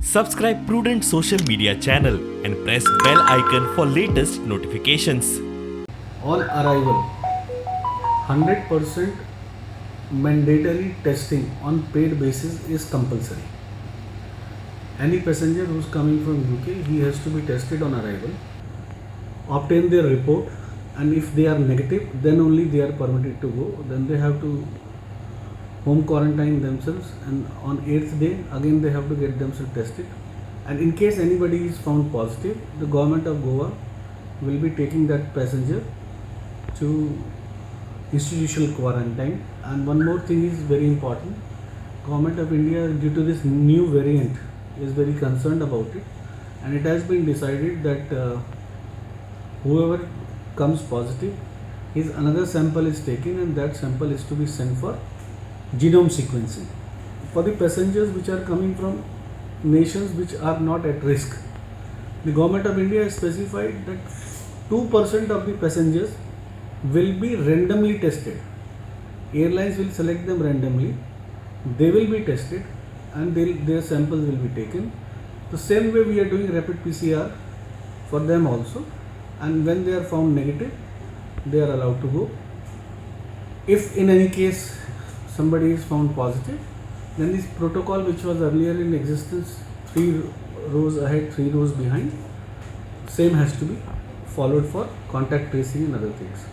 Subscribe Prudent social media channel and press bell icon for latest notifications. On arrival, 100% mandatory testing on paid basis is compulsory. Any passenger who is coming from UK, he has to be tested on arrival, obtain their report, and if they are negative, then only they are permitted to go. Then they have to home quarantine themselves, and on 8th day again they have to get themselves tested. And in case anybody is found positive, the government of Goa will be taking that passenger to institutional quarantine. And one more thing is very important. Government of India, due to this new variant, is very concerned about it, and it has been decided that whoever comes positive, his another sample is taken, and that sample is to be sent for genome sequencing. For the passengers which are coming from nations which are not at risk, the government of India has specified that 2% of the passengers will be randomly tested. Airlines will select them randomly, they will be tested, and their samples will be taken. The same way we are doing rapid PCR for them also, and when they are found negative, they are allowed to go. If in any case somebody is found positive, then this protocol which was earlier in existence, 3 rows ahead, 3 rows behind, same has to be followed for contact tracing and other things.